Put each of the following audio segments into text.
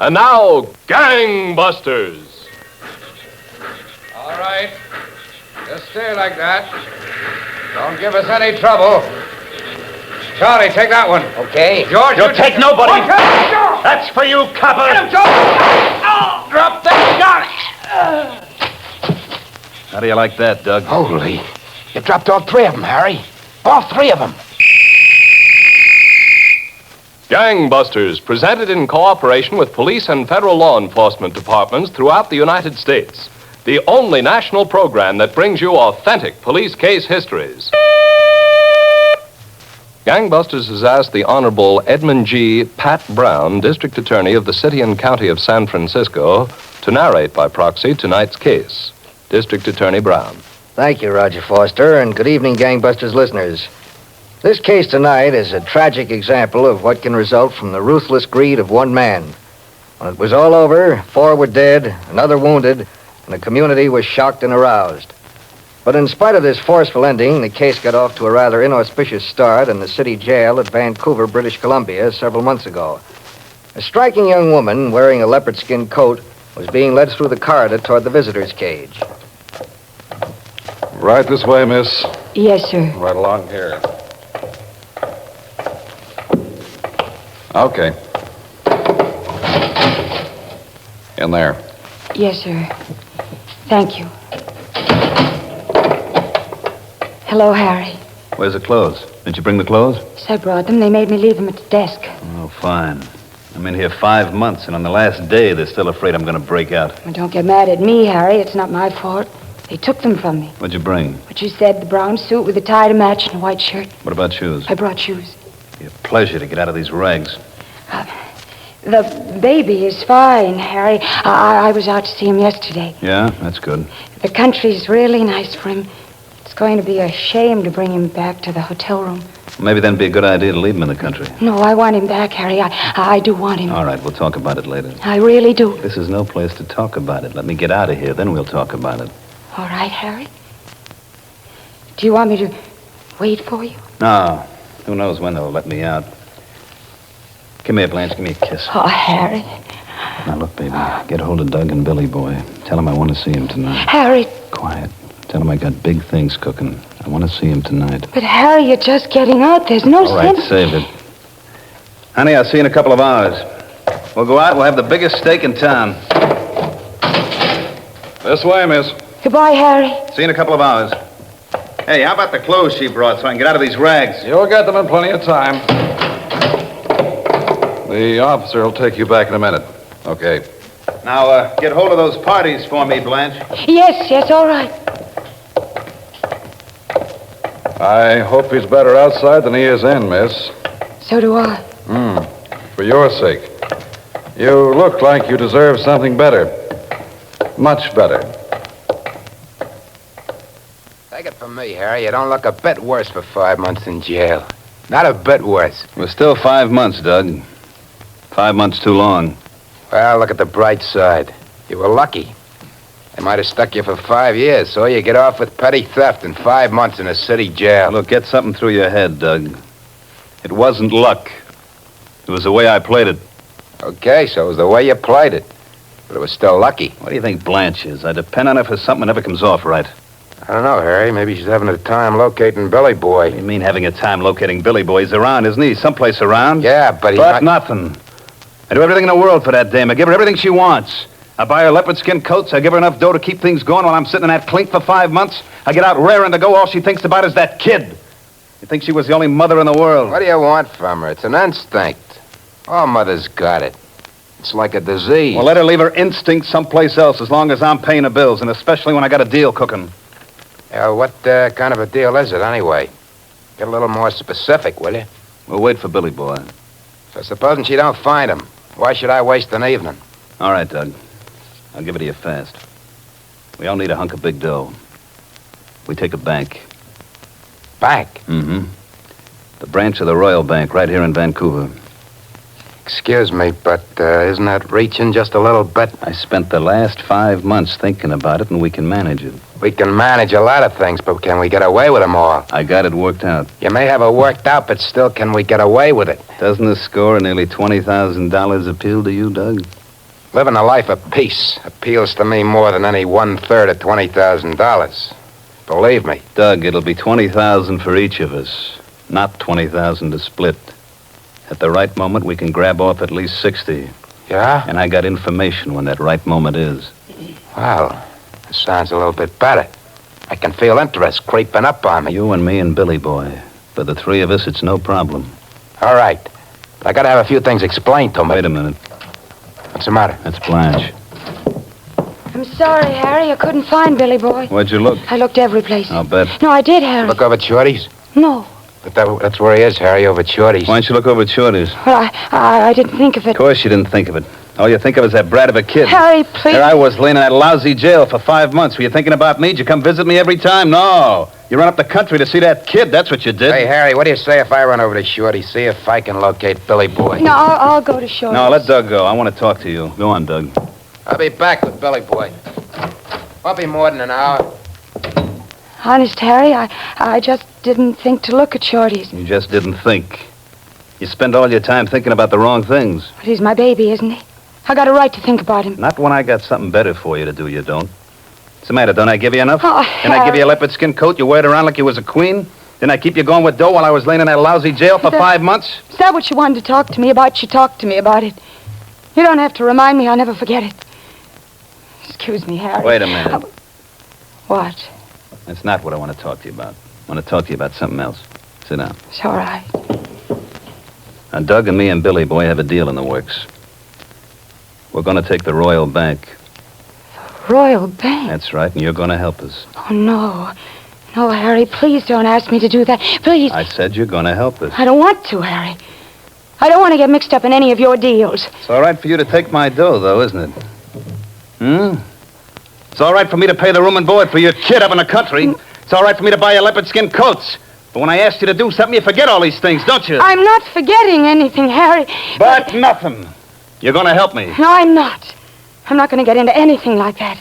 And now, Gangbusters. All right. Just stay like that. Don't give us any trouble. Charlie, take that one. Okay. George, You'll take nobody. George. That's for you, copper. Get him, George. Oh, drop that gun. How do you like that, Doug? Holy. You dropped all three of them, Harry. All three of them. Gangbusters, presented in cooperation with police and federal law enforcement departments throughout the United States. The only national program that brings you authentic police case histories. Gangbusters has asked the Honorable Edmund G. Pat Brown, District Attorney of the City and County of San Francisco, to narrate by proxy tonight's case. District Attorney Brown. Thank you, Roger Foster, and good evening, Gangbusters listeners. This case tonight is a tragic example of what can result from the ruthless greed of one man. When it was all over, 4 were dead, another wounded, and the community was shocked and aroused. But in spite of this forceful ending, the case got off to a rather inauspicious start in the city jail at Vancouver, British Columbia, several months ago. A striking young woman wearing a leopard skin coat was being led through the corridor toward the visitor's cage. Right this way, miss. Yes, sir. Right along here. Okay. In there. Yes, sir. Thank you. Hello, Harry. Where's the clothes? Did you bring the clothes? Yes, I brought them. They made me leave them at the desk. Oh, fine. I'm in here 5 months, and on the last day, they're still afraid I'm going to break out. Well, don't get mad at me, Harry. It's not my fault. They took them from me. What'd you bring? What you said, the brown suit with a tie to match and a white shirt. What about shoes? I brought shoes. It'd be a pleasure to get out of these rags. The baby is fine, Harry. I was out to see him yesterday. Yeah, that's good. The country's really nice for him. It's going to be a shame to bring him back to the hotel room. Maybe then it'd be a good idea to leave him in the country. No, I want him back, Harry. I do want him. All right, we'll talk about it later. I really do. This is no place to talk about it. Let me get out of here, then we'll talk about it. All right, Harry. Do you want me to wait for you? No. Who knows when they'll let me out. Come here, Blanche. Give me a kiss. Oh, Harry. Now, look, baby. Get hold of Doug and Billy Boy. Tell them I want to see him tonight. Harry. Quiet. Tell him I got big things cooking. I want to see him tonight. But, Harry, you're just getting out. There's no All right, sense. save it. Honey, I'll see you in a couple of hours. We'll go out. We'll have the biggest steak in town. This way, miss. Goodbye, Harry. See you in a couple of hours. Hey, how about the clothes she brought so I can get out of these rags? You'll get them in plenty of time. The officer will take you back in a minute. Okay. Now, get hold of those parties for me, Blanche. Yes, all right. I hope he's better outside than he is in, miss. So do I. For your sake. You look like you deserve something better. Much better. Take it from me, Harry. You don't look a bit worse for 5 months in jail. Not a bit worse. We're still 5 months, Doug. 5 months too long. Well, look at the bright side. You were lucky. They might have stuck you for 5 years, so you get off with petty theft and 5 months in a city jail. Look, get something through your head, Doug. It wasn't luck. It was the way I played it. Okay, so it was the way you played it. But it was still lucky. What do you think Blanche is? I depend on her for something that never comes off right. I don't know, Harry. Maybe she's having a time locating Billy Boy. What do you mean having a time locating Billy Boy? He's around, isn't he? Someplace around. Yeah, but Nothing. I do everything in the world for that dame. I give her everything she wants. I buy her leopard skin coats. I give her enough dough to keep things going while I'm sitting in that clink for 5 months. I get out raring to go. All she thinks about is that kid. You think she was the only mother in the world? What do you want from her? It's an instinct. All mothers got it. It's like a disease. Well, let her leave her instinct someplace else as long as I'm paying the bills, and especially when I got a deal cooking. What kind of a deal is it, anyway? Get a little more specific, will you? We'll wait for Billy Boy. So supposing she don't find him, why should I waste an evening? All right, Doug. I'll give it to you fast. We all need a hunk of big dough. We take a bank. Bank? Mm-hmm. The branch of the Royal Bank right here in Vancouver. Excuse me, but isn't that reaching just a little bit? I spent the last 5 months thinking about it, and we can manage it. We can manage a lot of things, but can we get away with them all? I got it worked out. You may have it worked out, but still, can we get away with it? Doesn't the score of nearly $20,000 appeal to you, Doug? Living a life of peace appeals to me more than any 1/3 of $20,000. Believe me. Doug, it'll be $20,000 for each of us, not $20,000 to split. At the right moment, we can grab off at least 60. Yeah? And I got information when that right moment is. Well, it sounds a little bit better. I can feel interest creeping up on me. You and me and Billy Boy. For the three of us, it's no problem. All right. But I gotta have a few things explained to me. Wait a minute. What's the matter? That's Blanche. I'm sorry, Harry. I couldn't find Billy Boy. Where'd you look? I looked every place. I'll bet. No, I did, Harry. Look over at Shorty's? No. But that's where he is, Harry, over at Shorty's. Why don't you look over at Shorty's? Well, I didn't think of it. Of course you didn't think of it. All you think of is that brat of a kid. Harry, please. There I was laying in that lousy jail for 5 months. Were you thinking about me? Did you come visit me every time? No. You run up the country to see that kid. That's what you did. Hey, Harry, what do you say if I run over to Shorty, see if I can locate Billy Boy? No, I'll go to Shorty's. No, let Doug go. I want to talk to you. Go on, Doug. I'll be back with Billy Boy. Won't be more than an hour. Honest, Harry, I just didn't think to look at Shorty's. You just didn't think. You spend all your time thinking about the wrong things. But he's my baby, isn't he? I got a right to think about him. Not when I got something better for you to do, you don't. What's the matter? Don't I give you enough? Oh, Didn't I give you a leopard skin coat? You wear it around like you was a queen? Didn't I keep you going with dough while I was laying in that lousy jail for 5 months? Is that what you wanted to talk to me about? You talked to me about it. You don't have to remind me. I'll never forget it. Excuse me, Harry. Wait a minute. What? That's not what I want to talk to you about. I want to talk to you about something else. Sit down. It's all right. Now, Doug and me and Billy Boy have a deal in the works. We're going to take the Royal Bank. Royal Bank? That's right, and you're going to help us. Oh, no. No, Harry, please don't ask me to do that. Please. I said you're going to help us. I don't want to, Harry. I don't want to get mixed up in any of your deals. It's all right for you to take my dough, though, isn't it? It's all right for me to pay the room and board for your kid up in the country. It's all right for me to buy you leopard skin coats. But when I asked you to do something, you forget all these things, don't you? I'm not forgetting anything, Harry. But nothing. You're going to help me. No, I'm not. I'm not going to get into anything like that.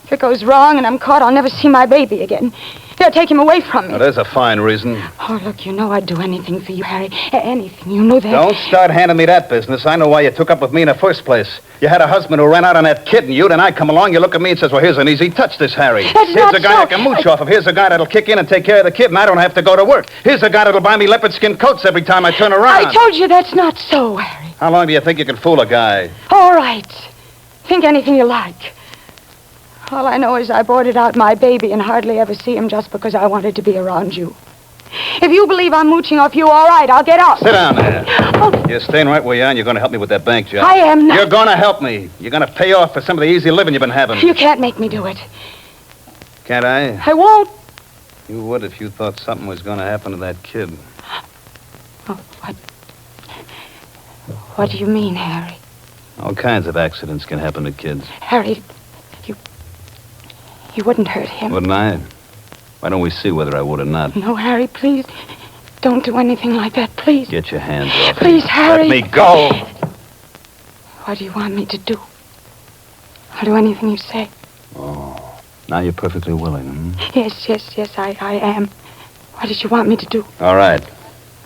If it goes wrong and I'm caught, I'll never see my baby again. They'll take him away from me. Now, there's a fine reason. Oh, look, you know I'd do anything for you, Harry. Anything. You know that. Don't start handing me that business. I know why you took up with me in the first place. You had a husband who ran out on that kid and you, then I come along, you look at me and says, well, here's an easy touch, this Harry. That's Here's not a guy so. I can mooch off of. Here's a guy that'll kick in and take care of the kid, and I don't have to go to work. Here's a guy that'll buy me leopard skin coats every time I turn around. I told you that's not so, Harry. How long do you think you can fool a guy? All right. Think anything you like. All I know is I boarded out my baby and hardly ever see him just because I wanted to be around you. If you believe I'm mooching off you, all right, I'll get out. Sit down there. Oh, You're staying right where you are, and you're going to help me with that bank job. I am not. You're going to help me. You're going to pay off for some of the easy living you've been having. You can't make me do it. Can't I? I won't. You would if you thought something was going to happen to that kid. Oh, what do you mean, Harry? All kinds of accidents can happen to kids. Harry, you wouldn't hurt him. Wouldn't I? Why don't we see whether I would or not? No, Harry, please. Don't do anything like that, please. Get your hands off me. Please, Harry. Let me go. What do you want me to do? I'll do anything you say. Oh, now you're perfectly willing, Yes, I am. What did you want me to do? All right.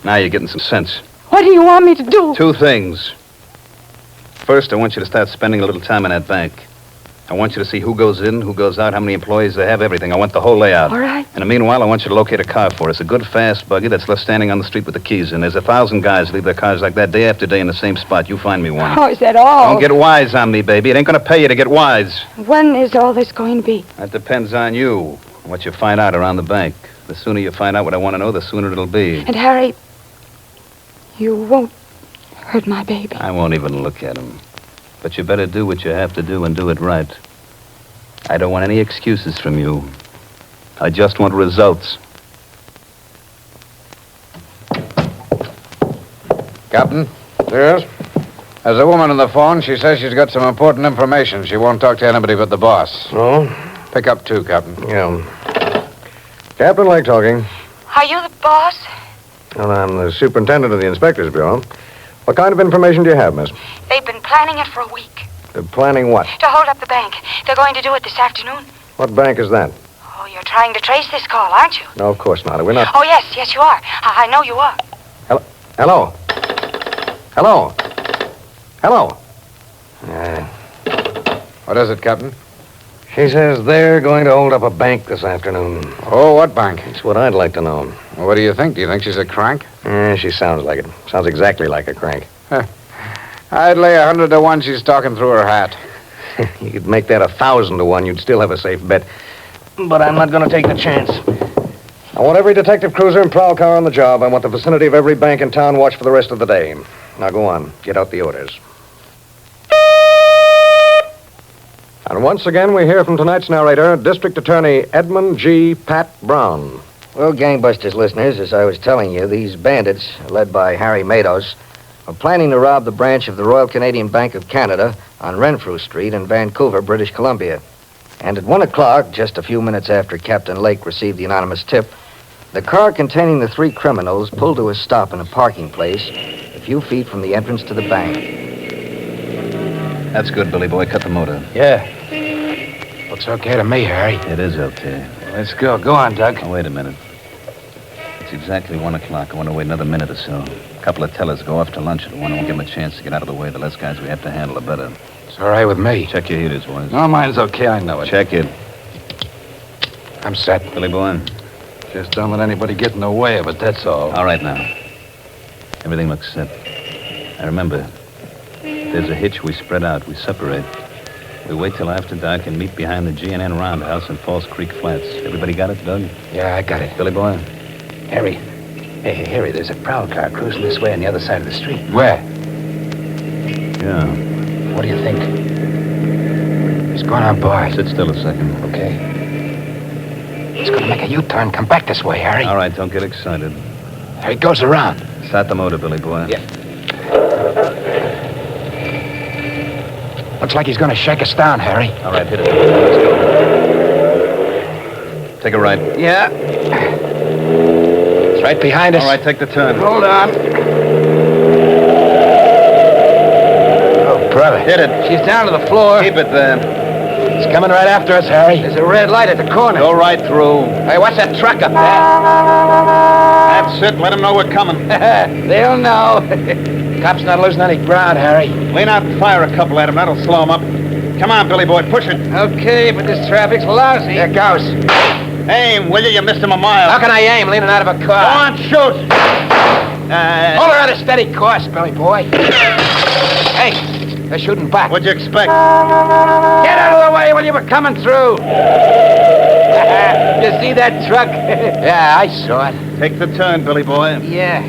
Now you're getting some sense. What do you want me to do? 2 things. First, I want you to start spending a little time in that bank. I want you to see who goes in, who goes out, how many employees they have, everything. I want the whole layout. All right. And meanwhile, I want you to locate a car for us. A good, fast buggy that's left standing on the street with the keys in. There's 1,000 guys leave their cars like that day after day in the same spot. You find me one. Oh, is that all? Don't get wise on me, baby. It ain't going to pay you to get wise. When is all this going to be? That depends on you, what you find out around the bank. The sooner you find out what I want to know, the sooner it'll be. And, Harry, you won't hurt my baby. I won't even look at him. But you better do what you have to do and do it right. I don't want any excuses from you. I just want results. Captain? Yes? There's a woman on the phone. She says she's got some important information. She won't talk to anybody but the boss. Oh? Pick up 2, Captain. Yeah. Captain, like talking. Are you the boss? Well, I'm the superintendent of the Inspector's Bureau. What kind of information do you have, miss? They've been planning it for a week. They're planning what? To hold up the bank. They're going to do it this afternoon. What bank is that? Oh, you're trying to trace this call, aren't you? No, of course not. We're not... Oh, yes, you are. I know you are. Hello? Hello? Hello? What is it, Captain? She says they're going to hold up a bank this afternoon. Oh, what bank? That's what I'd like to know. Well, what do you think? Do you think she's a crank? She sounds like it. Sounds exactly like a crank. I'd lay 100 to 1 she's talking through her hat. You could make that 1,000 to 1. You'd still have a safe bet. But I'm not going to take the chance. I want every detective cruiser and prowl car on the job. I want the vicinity of every bank in town watched for the rest of the day. Now go on. Get out the orders. And once again, we hear from tonight's narrator, District Attorney Edmund G. Pat Brown. Well, Gangbusters listeners, as I was telling you, these bandits, led by Harry Mendos, are planning to rob the branch of the Royal Canadian Bank of Canada on Renfrew Street in Vancouver, British Columbia. And at 1 o'clock, just a few minutes after Captain Lake received the anonymous tip, the car containing the 3 criminals pulled to a stop in a parking place a few feet from the entrance to the bank. That's good, Billy Boy. Cut the motor. Yeah. Looks okay to me, Harry. It is okay. Let's go. Go on, Doug. Oh, wait a minute. It's exactly 1 o'clock. I want to wait another minute or so. A couple of tellers go off to lunch at 1. I won't give them a chance to get out of the way. The less guys we have to handle, the better. It's all right with me. Check your heaters, boys. No, mine's okay. I know it. Check it. I'm set. Billy Boy. Just don't let anybody get in the way of it, that's all. All right, now. Everything looks set. Now, remember, if there's a hitch, we spread out. We separate. We wait till after dark and meet behind the G&N Roundhouse in False Creek Flats. Everybody got it, Doug? Yeah, I got it. Billy Boy? Harry. Hey, Harry, there's a prowl car cruising this way on the other side of the street. Where? Yeah. What do you think? It's going on by. Sit still a second. Okay. It's going to make a U-turn. Come back this way, Harry. All right, don't get excited. There it goes around. Start the motor, Billy Boy. Yeah. Looks like he's going to shake us down, Harry. All right, hit it. Let's go. Take a right. Yeah. It's right behind us. All right, take the turn. Hold on. Oh, brother. Hit it. She's down to the floor. Keep it there. It's coming right after us, Harry. There's a red light at the corner. Go right through. Hey, what's that truck up there? That's it. Let them know we're coming. They'll know. Cop's not losing any ground, Harry. Lean out and fire a couple at him. That'll slow him up. Come on, Billy Boy. Push it. Okay, but this traffic's lousy. Here goes. Aim, will you? You missed him a mile. How can I aim leaning out of a Go car? on, shoot. Hold her at a steady course, Billy boy. Hey, they're shooting back. What'd you expect? Get out of the way when you were coming through. You see that truck? Yeah, I saw it. Take the turn, Billy Boy. Yeah.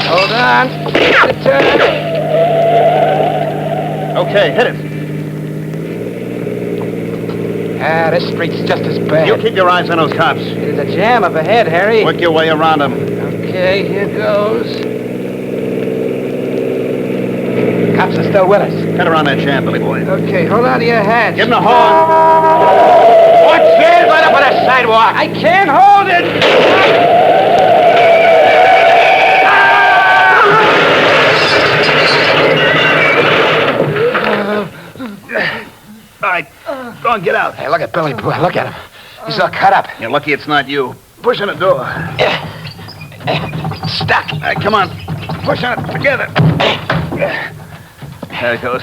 Hold on. The turn. Okay, hit it. Ah, this street's just as bad. You keep your eyes on those cops. There's a jam up ahead, Harry. Work your way around them. Okay, here goes. Cops are still with us. Cut around that jam, Billy Boy. Okay, hold on to your hats. Give him the horn. Watch it! Right up on the sidewalk. I can't hold it. All right, go on, get out. Hey, look at Billy Boy. Look at him. He's all cut up. You're lucky it's not you. Push on the door. Stuck. Come on. Push on it together. There it goes.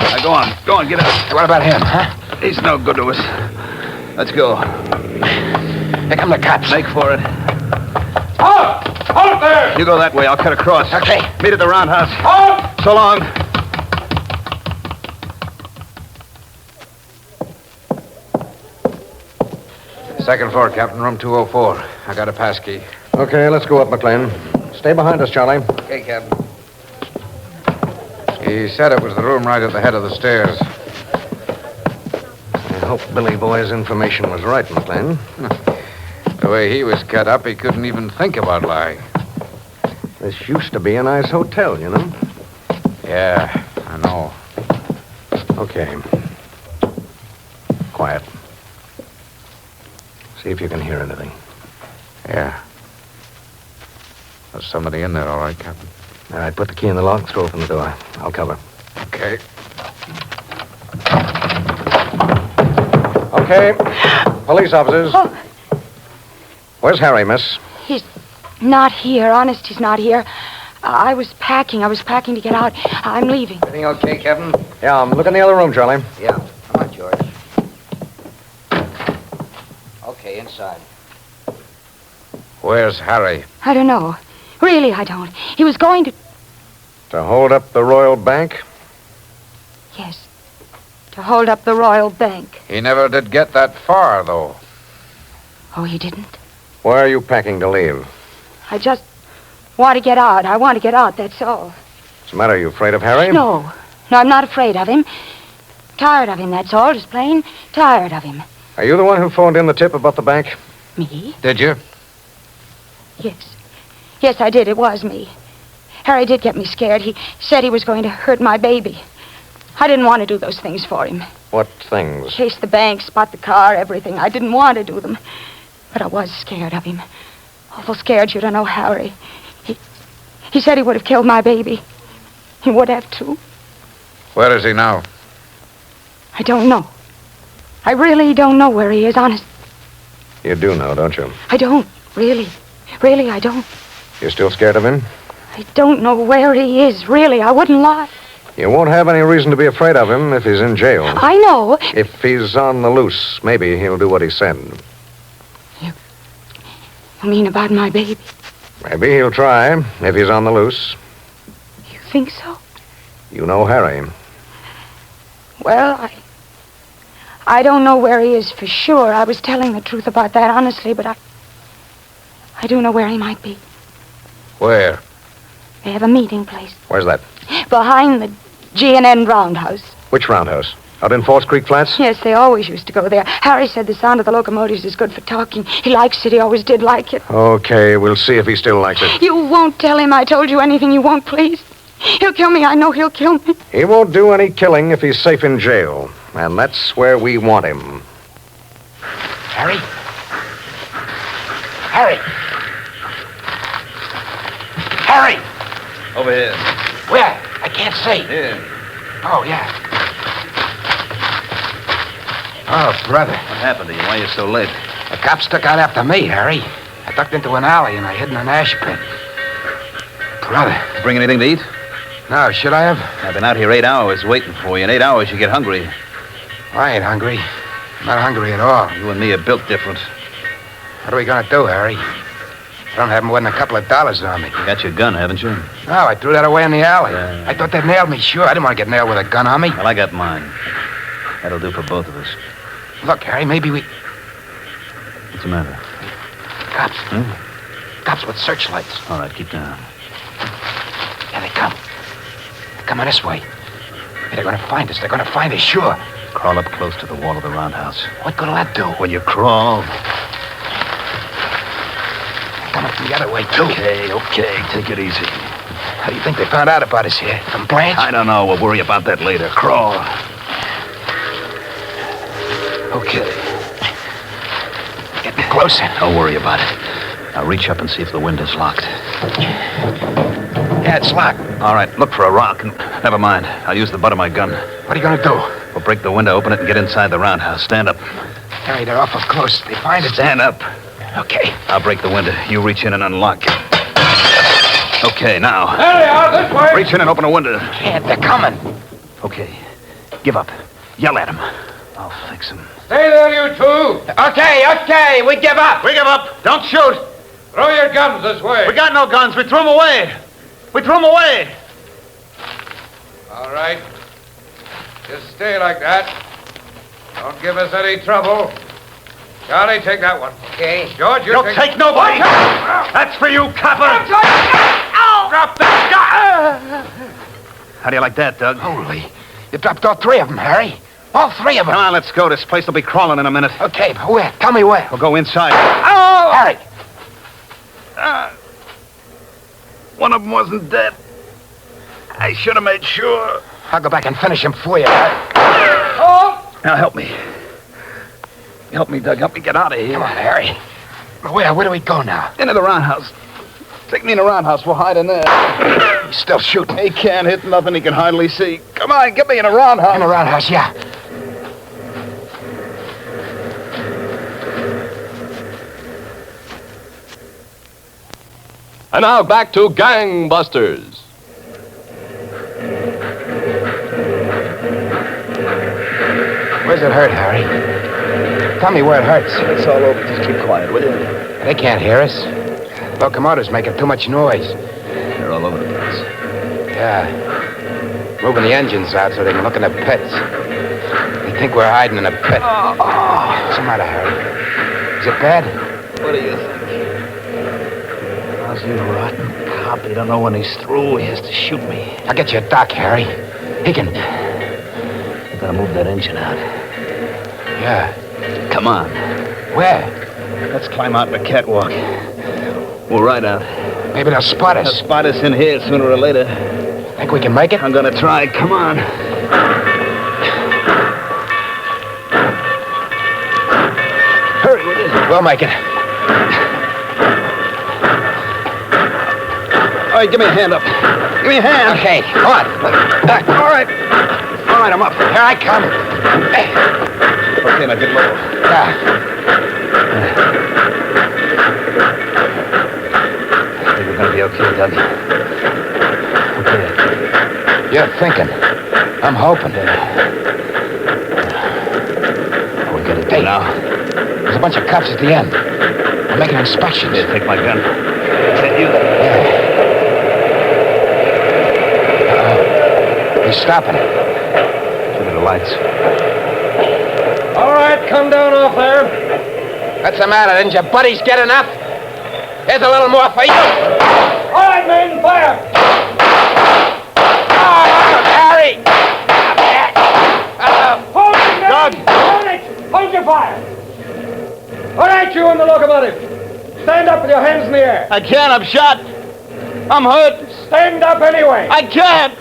Now go on, get out. Hey, what about him, huh? He's no good to us. Let's go. Here come the cops. Make for it. Halt! Halt there! You go that way, I'll cut across. Okay. Meet at the roundhouse. Halt! So long. Second floor, Captain, room 204. I got a pass key. Okay, let's go up, McLean. Stay behind us, Charlie. Okay, Captain. He said it was the room right at the head of the stairs. I hope Billy Boy's information was right, McLean. The way he was cut up, he couldn't even think about lying. This used to be a nice hotel, you know. Yeah, I know. Okay. Quiet. See if you can hear anything. Yeah. There's somebody in there, all right, Captain. All right, put the key in the lock, throw open the door. I'll cover. Okay. Okay. Police officers. Oh. Where's Harry, miss? He's not here. Honest, he's not here. I was packing. I was packing to get out. I'm leaving. Everything okay, Kevin? Yeah, look in the other room, Charlie. Yeah. Come on, George. Okay, inside. Where's Harry? I don't know. Really, I don't. He was going to... To hold up the Royal Bank? Yes. To hold up the Royal Bank. He never did get that far, though. Oh, he didn't? Why are you packing to leave? I just want to get out. I want to get out, that's all. What's the matter? Are you afraid of Harry? No. No, I'm not afraid of him. Tired of him, that's all. Just plain tired of him. Are you the one who phoned in the tip about the bank? Me? Did you? Yes. Yes, I did. It was me. Harry did get me scared. He said he was going to hurt my baby. I didn't want to do those things for him. What things? Chase the bank, spot the car, everything. I didn't want to do them. But I was scared of him. Awful scared, you don't know, Harry. He said he would have killed my baby. He would have, too. Where is he now? I don't know. I really don't know where he is, honest. You do know, don't you? I don't, really. Really, I don't. You're still scared of him? I don't know where he is, really. I wouldn't lie. You won't have any reason to be afraid of him if he's in jail. I know. If he's on the loose, maybe he'll do what he said. You mean about my baby? Maybe he'll try if he's on the loose. You think so? You know Harry. Well, I don't know where he is for sure. I was telling the truth about that, honestly, but I do know where he might be. Where? They have a meeting place. Where's that? Behind the G&N Roundhouse. Which roundhouse? Out in Falls Creek Flats? Yes, they always used to go there. Harry said the sound of the locomotives is good for talking. He likes it. He always did like it. Okay, we'll see if he still likes it. You won't tell him I told you anything, you won't, please? He'll kill me. I know he'll kill me. He won't do any killing if he's safe in jail. And that's where we want him. Harry? Harry! Harry! Over here. Where? I can't see. Here. Oh, yeah. Oh, brother. What happened to you? Why are you so late? The cops took out after me, Harry. I ducked into an alley and I hid in an ash pit. Brother. Bring anything to eat? No, should I have? I've been out here 8 hours waiting for you. In 8 hours, you get hungry. I ain't hungry. Not hungry at all. You and me are built different. What are we gonna do, Harry? I don't have more than a couple of dollars on me. You got your gun, haven't you? No, I threw that away in the alley. Yeah. I thought they'd nailed me, sure. I didn't want to get nailed with a gun on me. Well, I got mine. That'll do for both of us. Look, Harry, maybe we... What's the matter? Cops. Hmm? Cops with searchlights. All right, keep down. Here they come. They're coming this way. Hey, they're gonna find us. They're gonna find us, sure. Crawl up close to the wall of the roundhouse. What good'll that do? When you crawl... Coming from the other way, too. Okay. Take it easy. How do you think they found out about us here? From Blanche? I don't know. We'll worry about that later. Crawl. Okay. Getting closer. Don't worry about it. Now reach up and see if the window's locked. Yeah, it's locked. All right, look for a rock. Never mind. I'll use the butt of my gun. What are you gonna do? We'll break the window, open it, and get inside the roundhouse. Stand up. Harry, they're awful close. They find us. Stand up. Okay. I'll break the window. You reach in and unlock. Okay, now. Harry, out this way! Reach in and open a window. Can't. They're coming. Okay. Give up. Yell at him. I'll fix him. Stay there, you two! Okay, we give up. We give up. Don't shoot. Throw your guns this way. We got no guns. We threw them away. All right. Just stay like that. Don't give us any trouble. Charlie, take that one. Okay. George, you Don't take nobody. That's for you, copper. Drop that gun. How do you like that, Doug? Holy. You dropped all three of them, Harry. All three of them. Come on, let's go. This place will be crawling in a minute. Okay, but where? Tell me where. We'll go inside. Oh! Harry. One of them wasn't dead. I should have made sure. I'll go back and finish him for you, Harry. Now help me. Help me, Doug. Help me get out of here. Come on, Harry. Where do we go now? Into the roundhouse. Take me in the roundhouse. We'll hide in there. He's still shooting. He can't hit nothing he can hardly see. Come on, get me in a roundhouse. In the roundhouse, yeah. And now back to Gangbusters. Where's it hurt, Harry? Tell me where it hurts. It's all over. Just keep quiet, will you? They can't hear us. Locomotive's making too much noise. They're all over the place. Yeah. Moving the engines out so they can look in the pits. They think we're hiding in a pit. What's the matter, Harry? Is it bad? What do you think? Lousy rotten cop. He don't know when he's through. He has to shoot me. I'll get you a doc, Harry. He can... I gotta move that engine out. Yeah. Come on. Where? Let's climb out the catwalk. We'll ride out. Maybe they'll spot They'll us. spot us in here sooner or later. Think we can make it? I'm gonna try. Come on. Hurry with it. We'll make it. All right, give me a hand up. Give me a hand. Okay, come on. All right. All right, I'm up. Here I come. Okay, now get low. Yeah. I think we're gonna be okay, Doug. Okay. You're thinking. I'm hoping. What we gotta do now? There's a bunch of cops at the end. They're making inspections. Here, take my gun. Can't use it. He's stopping. Give me the lights. All right, come down off there. What's the matter? Didn't your buddies get enough? Here's a little more for you. All right, men, fire. Harry! Hold it, men. Hold it. Hold your fire. All right, you in the locomotive. Stand up with your hands in the air. I can't. I'm shot. I'm hurt. Stand up anyway. I can't.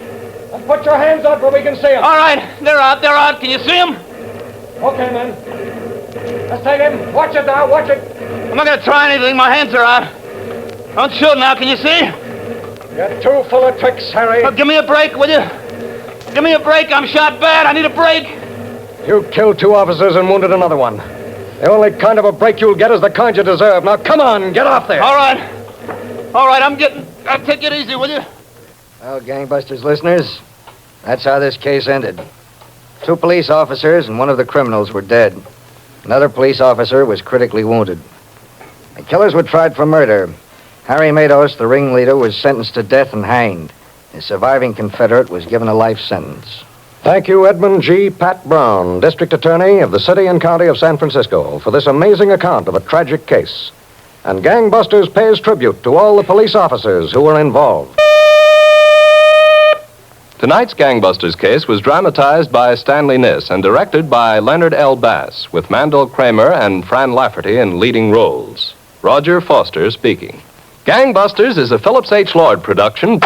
And put your hands up where we can see them. All right. They're out. They're out. Can you see them? Okay, men. Let's take him. Watch it now. Watch it. I'm not going to try anything. My hands are out. Don't shoot now. Can you see? You're too full of tricks, Harry. Oh, give me a break, will you? Give me a break. I'm shot bad. I need a break. You killed 2 officers and wounded another one. The only kind of a break you'll get is the kind you deserve. Now, come on, get off there. All right. All right, I'll take it easy, will you? Well, Gangbusters listeners, that's how this case ended. 2 police officers and one of the criminals were dead. Another police officer was critically wounded. The killers were tried for murder. Harry Mendos, the ringleader, was sentenced to death and hanged. His surviving Confederate was given a life sentence. Thank you, Edmund G. Pat Brown, District Attorney of the City and County of San Francisco, for this amazing account of a tragic case. And Gangbusters pays tribute to all the police officers who were involved. Tonight's Gangbusters case was dramatized by Stanley Niss and directed by Leonard L. Bass, with Mandel Kramer and Fran Lafferty in leading roles. Roger Foster speaking. Gangbusters is a Phillips H. Lord production.